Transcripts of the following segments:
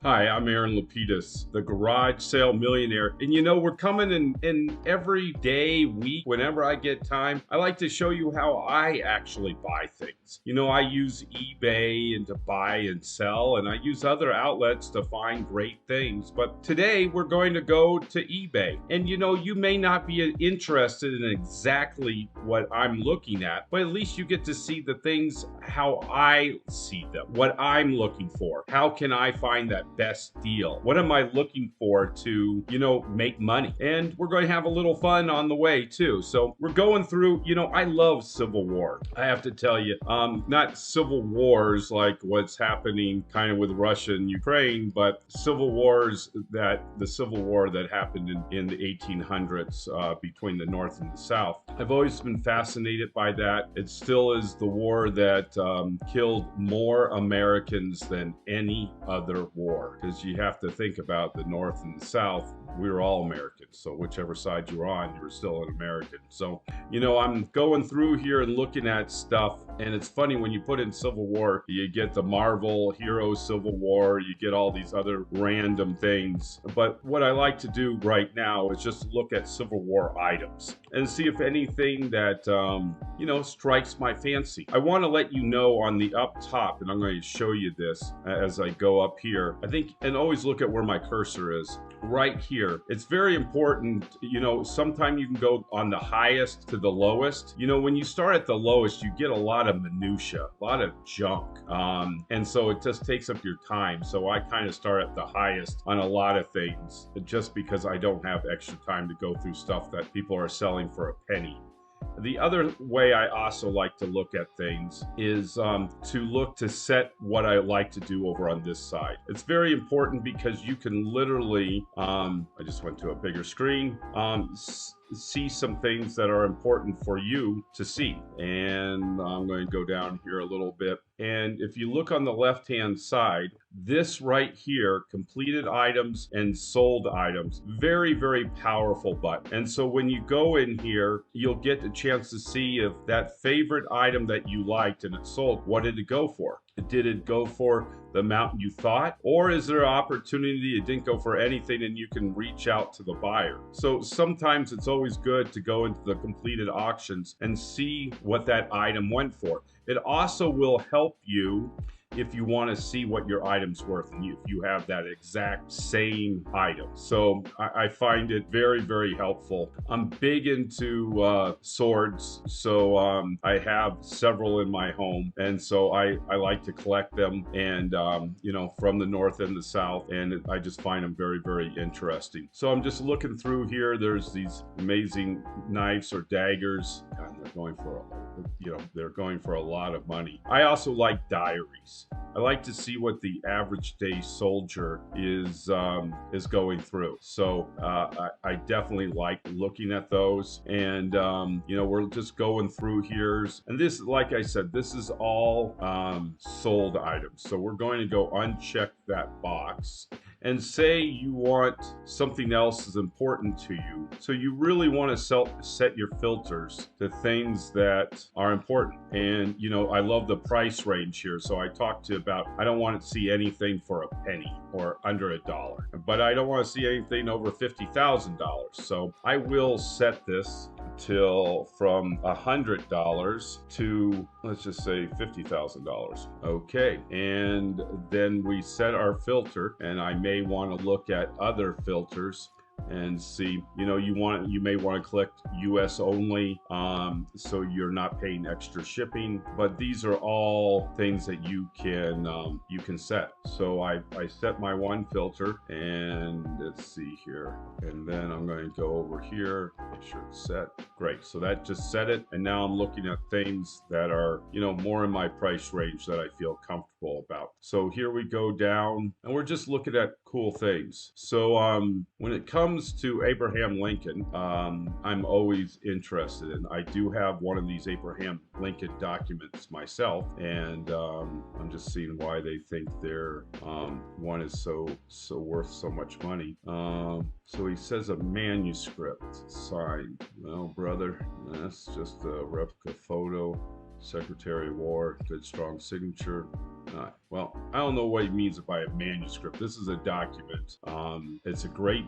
Hi, I'm LaPedis, the Garage Sale Millionaire. And we're coming in every day, week, whenever I get time. I like to show you how I actually buy things. I use eBay and to buy and sell, and I use other outlets to find great things. But today we're going to go to eBay. And you may not be interested in exactly what I'm looking at, but at least you get to see the things how I see them, what I'm looking for. How can I find that best deal? What am I looking for to, make money? And we're going to have a little fun on the way too. So we're going through, I love Civil War. I have to tell you, not civil wars like what's happening kind of with Russia and Ukraine, but civil wars the Civil War that happened in the 1800s between the North and the South. I've always been fascinated by that. It still is the war that killed more Americans than any other war, because you have to think about the North and the South. We were all Americans, so whichever side you were on, you were still an American. So I'm going through here and looking at stuff, and it's funny when you put in Civil War, you get the Marvel Hero Civil War, you get all these other random things. But what I like to do right now is just look at Civil War items and see if anything that strikes my fancy. I want to let you know on the up top, and I'm going to show you this as I go up here. I think, and always look at where my cursor is. Right here, it's very important. Sometimes you can go on the highest to the lowest. When you start at the lowest, you get a lot of minutia, a lot of junk, and so it just takes up your time. So I kind of start at the highest on a lot of things, just because I don't have extra time to go through stuff that people are selling for a penny. The other way I also like to look at things is to look to set what I like to do over on this side. It's very important because you can literally, I just went to a bigger screen, see some things that are important for you to see. And I'm going to go down here a little bit. And if you look on the left-hand side, this right here, completed items and sold items, very, very powerful button. And so when you go in here, you'll get a chance to see if that favorite item that you liked and it sold, what did it go for? Did it go for the amount you thought? Or is there an opportunity it didn't go for anything and you can reach out to the buyer? So sometimes it's always good to go into the completed auctions and see what that item went for. It also will help you if you want to see what your item's worth and if you have that exact same item. So I find it very, very helpful. I'm big into swords, so I have several in my home, and so I like to collect them, and from the North and the South, and I just find them very, very interesting. So I'm just looking through here. There's these amazing knives or daggers. God, they're going for a lot of money. I also like diaries. I like to see what the average day soldier is going through. So I definitely like looking at those. And we're just going through here. And this, like I said, this is all sold items. So we're going to go uncheck that box and say you want something else is important to you. So you really want to set your filters to things that are important. And I love the price range here. So I talked to about, I don't want to see anything for a penny or under $1, but I don't want to see anything over $50,000. So I will set this till from $100 to, let's just say, $50,000. Okay, and then we set our filter, and I may want to look at other filters and see, you may want to click US only, so you're not paying extra shipping. But these are all things that you can set. So I set my one filter, and let's see here, and then I'm going to go over here, make sure it's set. Great, so that just set it, and now I'm looking at things that are more in my price range that I feel comfortable about. So here we go down, and we're just looking at cool things. So when it comes to Abraham Lincoln, I'm always interested in. I do have one of these Abraham Lincoln documents myself, and I'm just seeing why they think their one is so worth so much money. So he says a manuscript signed. Well, brother, that's just a replica photo. Secretary of War, good strong signature. Well, I don't know what he means by a manuscript. This is a document. It's a great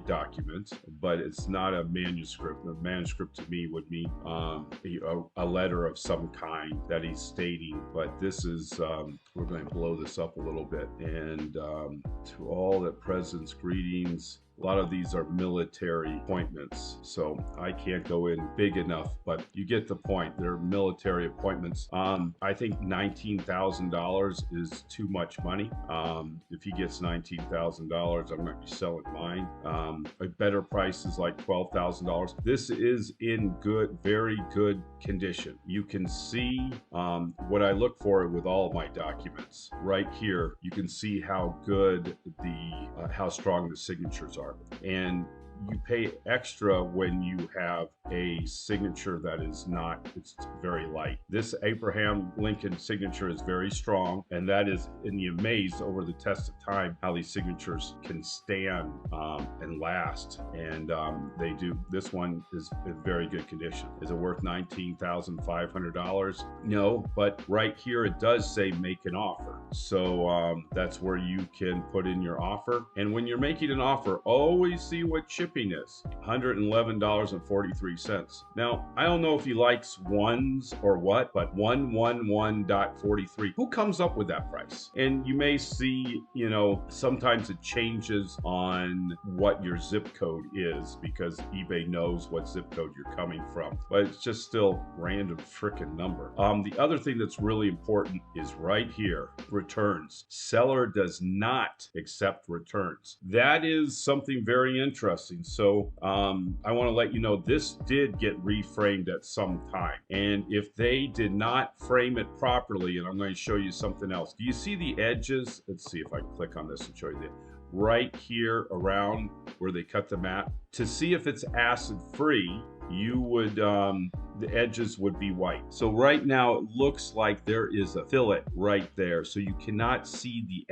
document, but it's not a manuscript. A manuscript to me would mean a letter of some kind that he's stating. But this is, we're going to blow this up a little bit. And to all the president's greetings. A lot of these are military appointments, so I can't go in big enough, but you get the point. They're military appointments. I think $19,000 is too much money. If he gets $19,000, I'm going to be selling mine. A better price is like $12,000. This is in good, very good condition. You can see what I look for with all of my documents. Right here, you can see how good how strong the signatures are. And you pay extra when you have a signature that is not, it's very light. This Abraham Lincoln signature is very strong, and that is, and you're amazed over the test of time how these signatures can stand and last. And they do. This one is in very good condition. Is it worth $19,500? No, but right here it does say make an offer. So that's where you can put in your offer. And when you're making an offer, always see what shipping is. $111.43. Now, I don't know if he likes ones or what, but 111.43. Who comes up with that price? And you may see, you know, sometimes it changes on what your zip code is because eBay knows what zip code you're coming from, but it's just still random frickin' number. The other thing that's really important is right here, returns. Seller does not accept returns. That is something very interesting. So I want to let you know this did get reframed at some time. And if they did not frame it properly, and I'm going to show you something else. Do you see the edges? Let's see if I can click on this and show you that. Right here around where they cut the mat. To see if it's acid free, you would, the edges would be white. So right now it looks like there is a fillet right there. So you cannot see the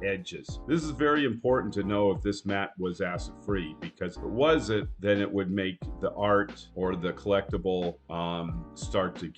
edges. This is very important to know if this mat was acid free, because if it wasn't, then it would make the art or the collectible start to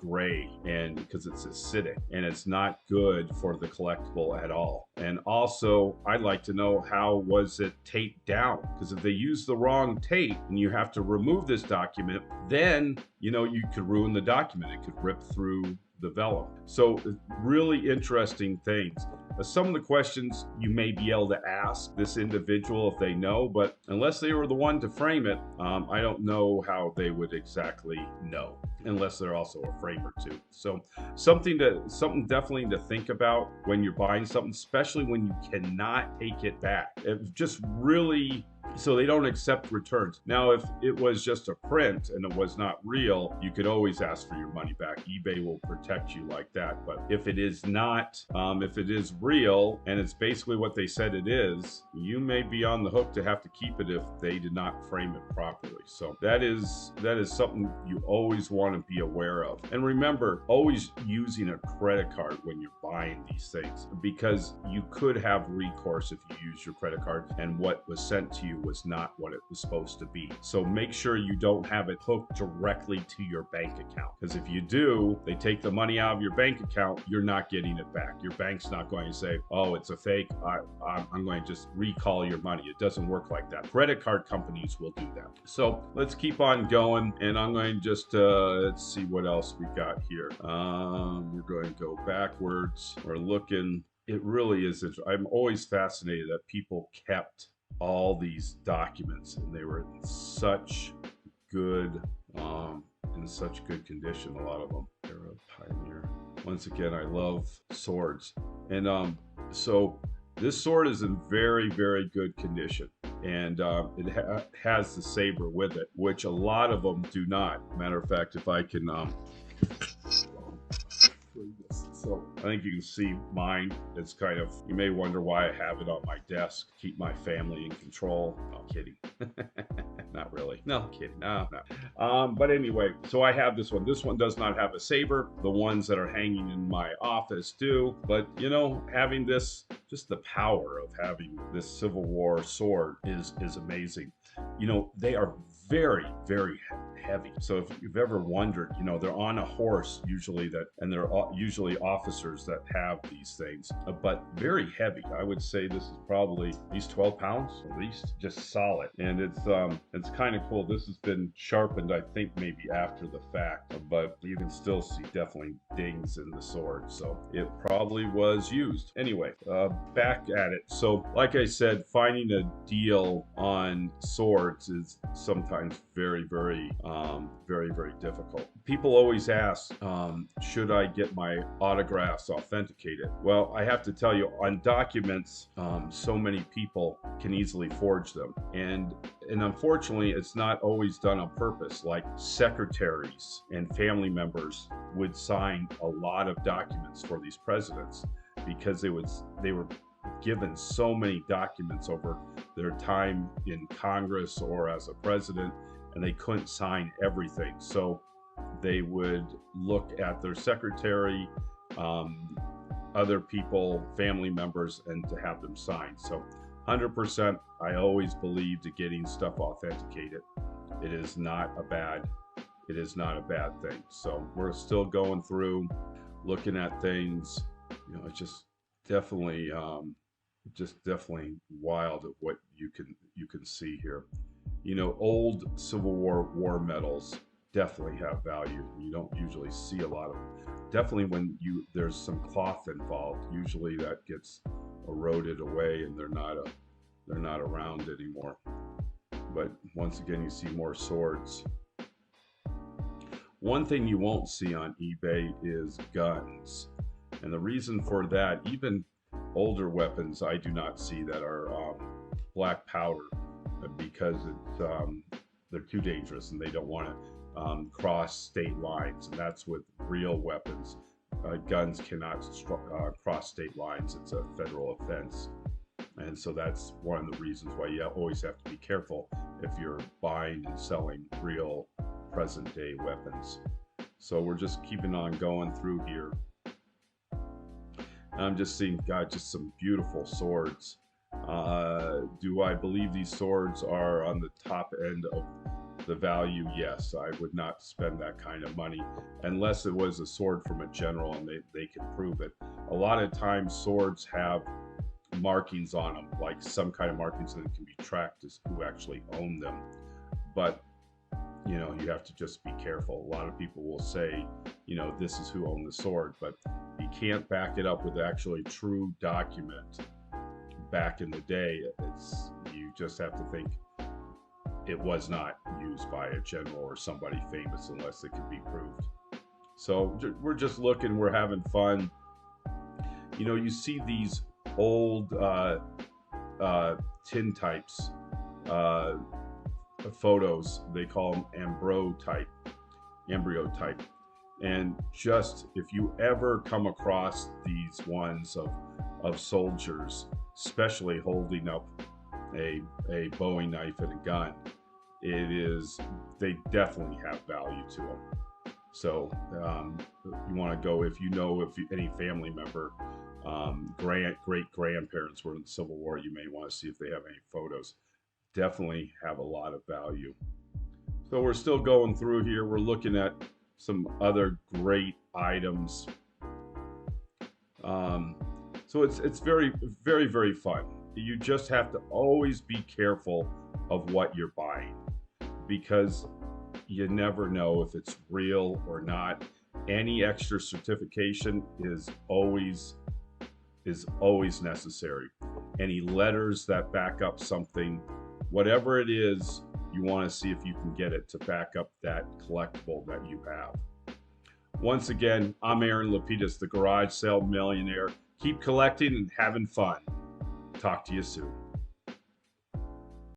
gray, and because it's acidic, and it's not good for the collectible at all. And also I'd like to know how was it taped down, because if they use the wrong tape and you have to remove this document, then you know you could ruin the document. It could rip through the vellum. So really interesting things. Some of the questions you may be able to ask this individual if they know, but unless they were the one to frame it, I don't know how they would exactly know, unless they're also a framer too. So something definitely to think about when you're buying something, especially when you cannot take it back. It just really, so they don't accept returns. Now, if it was just a print and it was not real, you could always ask for your money back. eBay will protect you like that. But if it is not, if it is real and it's basically what they said it is, you may be on the hook to have to keep it if they did not frame it properly. So that is something you always want to be aware of. And remember, always using a credit card when you're buying these things, because you could have recourse if you use your credit card and what was sent to you was not what it was supposed to be. So make sure you don't have it hooked directly to your bank account, because if you do, they take the money out of your bank account, you're not getting it back. Your bank's not going to say, oh, it's a fake, I'm going to just recall your money. It doesn't work like that. Credit card companies will do that. So let's keep on going, and I'm going to just let's see what else we got here. We're going to go backwards. We're looking. It really is. I'm always fascinated that people kept all these documents, and they were in such good condition, a lot of them. They're a pioneer. Once again, I love swords, and so this sword is in very, very good condition, and it has the saber with it, which a lot of them do not. Matter of fact, if I can so I think you can see mine. It's kind of, you may wonder why I have it on my desk. Keep my family in control. No, kidding. Not really. No, kidding. No. But anyway, so I have this one. This one does not have a saber. The ones that are hanging in my office do. But, you know, having this, just the power of having this Civil War sword is amazing. You know, they are very, very heavy. So if you've ever wondered, you know, they're on a horse usually, that, and they're usually officers that have these things, but very heavy. I would say this is probably at least 12 pounds, at least, just solid. And it's kind of cool. This has been sharpened, I think, maybe after the fact, but you can still see definitely dings in the sword. So it probably was used. Anyway, back at it. So like I said, finding a deal on swords is sometimes very, very difficult. People always ask, should I get my autographs authenticated? Well, I have to tell you, on documents, so many people can easily forge them. And unfortunately, it's not always done on purpose. Like secretaries and family members would sign a lot of documents for these presidents because they were given so many documents over their time in Congress or as a president, and they couldn't sign everything. So they would look at their secretary, other people, family members, and to have them sign. So 100%, I always believed that getting stuff authenticated. It is not a bad thing. So we're still going through, looking at things. You know, it's just definitely wild of what you can see here. You know, old Civil War medals definitely have value. You don't usually see a lot of them. Definitely when there's some cloth involved, usually that gets eroded away and they're not around anymore. But once again, you see more swords. One thing you won't see on eBay is guns. And the reason for that, even older weapons, I do not see that are black powder, because they're too dangerous and they don't want to cross state lines. And that's with real weapons. Guns cannot cross state lines. It's a federal offense. And so that's one of the reasons why you always have to be careful if you're buying and selling real present day weapons. So we're just keeping on going through here. I'm just seeing, God, just some beautiful swords. Do I believe these swords are on the top end of the value? Yes, I would not spend that kind of money unless it was a sword from a general and they can prove it. A lot of times swords have markings on them, like some kind of markings, and it can be tracked as who actually owned them. But you know, you have to just be careful. A lot of people will say, you know, this is who owned the sword, but you can't back it up with actually true document. Back in the day, you just have to think it was not used by a general or somebody famous unless it can be proved. So we're just looking, we're having fun. You know, you see these old tin types, photos, they call them embryo type. And just, if you ever come across these ones of soldiers, especially holding up a Bowie knife and a gun, they definitely have value to them. So you want to go, if any family member, great grandparents were in the Civil War, you may want to see if they have any photos. Definitely have a lot of value. So we're still going through here. We're looking at some other great items. So it's very, very, very fun. You just have to always be careful of what you're buying, because you never know if it's real or not. Any extra certification is always necessary. Any letters that back up something, whatever it is, you want to see if you can get it to back up that collectible that you have. Once again, I'm LaPedis, the Garage Sale Millionaire. Keep collecting and having fun. Talk to you soon.